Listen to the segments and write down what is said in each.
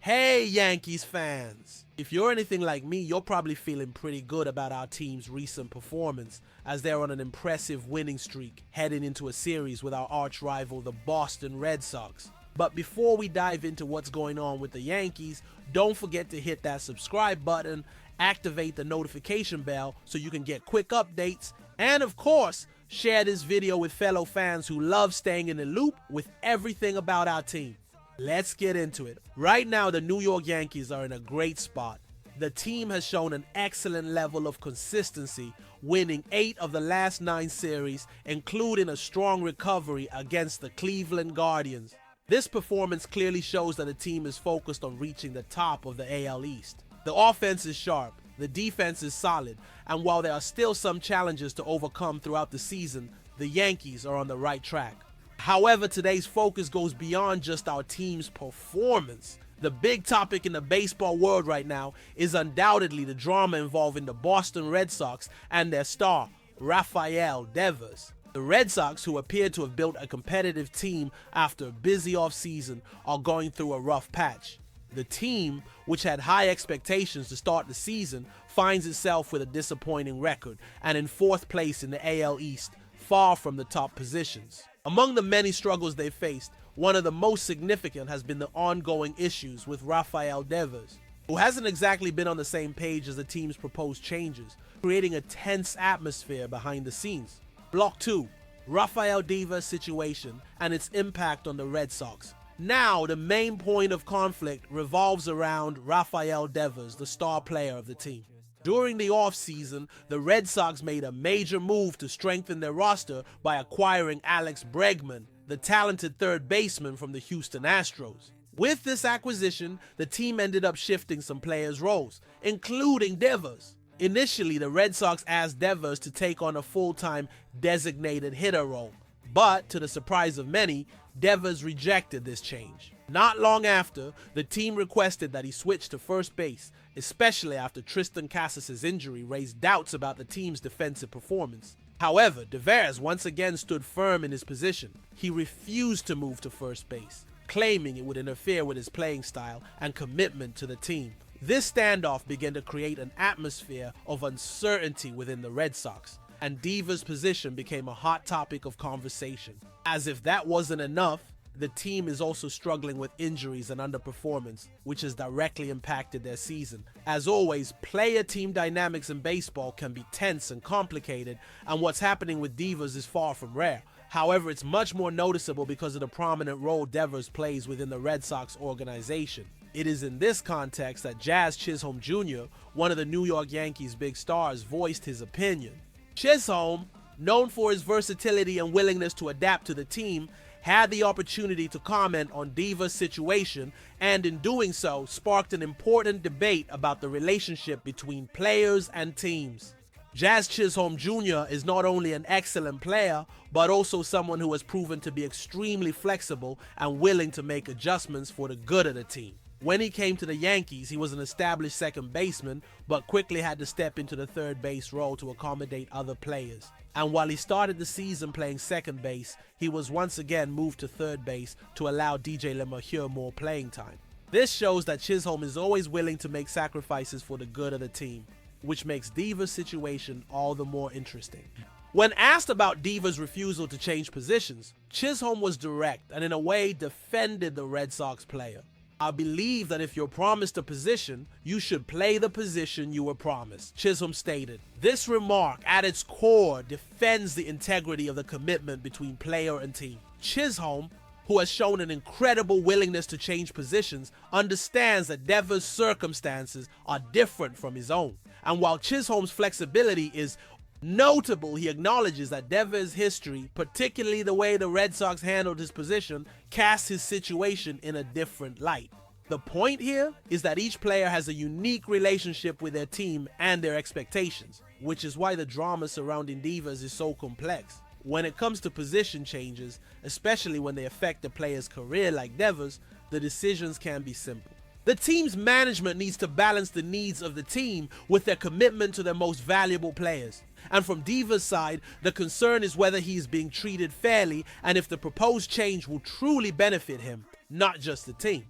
Hey Yankees fans! If you're anything like me, you're probably feeling pretty good about our team's recent performance as they're on an impressive winning streak heading into a series with our arch rival, the Boston Red Sox. But before we dive into what's going on with the Yankees, don't forget to hit that subscribe button, activate the notification bell so you can get quick updates, and of course, share this video with fellow fans who love staying in the loop with everything about our team. Let's get into it. Right now, the New York Yankees are in a great spot. The team has shown an excellent level of consistency, winning 8 of the last 9 series, including a strong recovery against the Cleveland Guardians. This performance clearly shows that the team is focused on reaching the top of the AL East. The offense is sharp, the defense is solid, and while there are still some challenges to overcome throughout the season, the Yankees are on the right track. However, today's focus goes beyond just our team's performance. The big topic in the baseball world right now is undoubtedly the drama involving the Boston Red Sox and their star, Rafael Devers. The Red Sox, who appear to have built a competitive team after a busy offseason, are going through a rough patch. The team, which had high expectations to start the season, finds itself with a disappointing record and in 4th place in the AL East, far from the top positions. Among the many struggles they faced, one of the most significant has been the ongoing issues with Rafael Devers, who hasn't exactly been on the same page as the team's proposed changes, creating a tense atmosphere behind the scenes. Block 2. Rafael Devers' situation and its impact on the Red Sox. Now, the main point of conflict revolves around Rafael Devers, the star player of the team. During the offseason, the Red Sox made a major move to strengthen their roster by acquiring Alex Bregman, the talented third baseman from the Houston Astros. With this acquisition, the team ended up shifting some players' roles, including Devers. Initially, the Red Sox asked Devers to take on a full-time designated hitter role, but to the surprise of many, Devers rejected this change. Not long after, the team requested that he switch to first base, especially after Tristan Casas' injury raised doubts about the team's defensive performance. However, Devers once again stood firm in his position. He refused to move to first base, claiming it would interfere with his playing style and commitment to the team. This standoff began to create an atmosphere of uncertainty within the Red Sox, and Devers' position became a hot topic of conversation. As if that wasn't enough, the team is also struggling with injuries and underperformance, which has directly impacted their season. As always, player-team dynamics in baseball can be tense and complicated, and what's happening with Devers is far from rare. However, it's much more noticeable because of the prominent role Devers plays within the Red Sox organization. It is in this context that Chisholm Jr., one of the New York Yankees' big stars, voiced his opinion. Chisholm, known for his versatility and willingness to adapt to the team, had the opportunity to comment on Devers' situation and in doing so sparked an important debate about the relationship between players and teams. Chisholm Jr. is not only an excellent player, but also someone who has proven to be extremely flexible and willing to make adjustments for the good of the team. When he came to the Yankees, he was an established second baseman, but quickly had to step into the third base role to accommodate other players. And while he started the season playing second base, he was once again moved to third base to allow DJ LeMahieu more playing time. This shows that Chisholm is always willing to make sacrifices for the good of the team, which makes Devers' situation all the more interesting. When asked about Devers' refusal to change positions, Chisholm was direct and in a way defended the Red Sox player. I believe that if you're promised a position, you should play the position you were promised, Chisholm stated. This remark, at its core, defends the integrity of the commitment between player and team. Chisholm, who has shown an incredible willingness to change positions, understands that Devers' circumstances are different from his own. And while Chisholm's flexibility is notable, he acknowledges that Devers' history, particularly the way the Red Sox handled his position, casts his situation in a different light. The point here is that each player has a unique relationship with their team and their expectations, which is why the drama surrounding Devers is so complex. When it comes to position changes, especially when they affect the player's career like Devers, the decisions can be simple. The team's management needs to balance the needs of the team with their commitment to their most valuable players. And from Devers' side, the concern is whether he is being treated fairly and if the proposed change will truly benefit him, not just the team.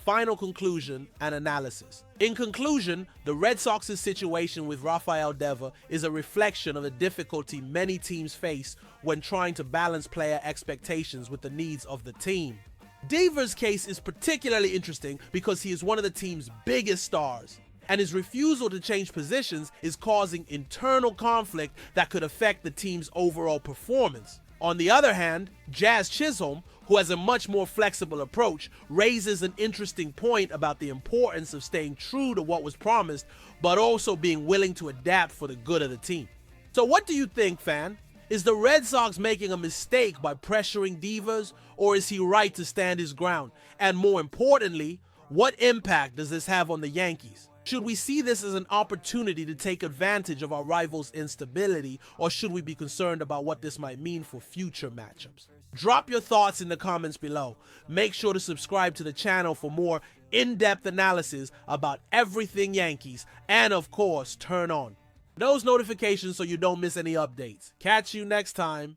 Final conclusion and analysis. In conclusion, the Red Sox's situation with Rafael Devers is a reflection of the difficulty many teams face when trying to balance player expectations with the needs of the team. Devers' case is particularly interesting because he is one of the team's biggest stars, and his refusal to change positions is causing internal conflict that could affect the team's overall performance. On the other hand, Chisholm, who has a much more flexible approach, raises an interesting point about the importance of staying true to what was promised, but also being willing to adapt for the good of the team. So what do you think, fan? Is the Red Sox making a mistake by pressuring Devers, or is he right to stand his ground? And more importantly, what impact does this have on the Yankees? Should we see this as an opportunity to take advantage of our rivals' instability, or should we be concerned about what this might mean for future matchups? Drop your thoughts in the comments below. Make sure to subscribe to the channel for more in-depth analysis about everything Yankees, and of course, turn on those notifications so you don't miss any updates. Catch you next time.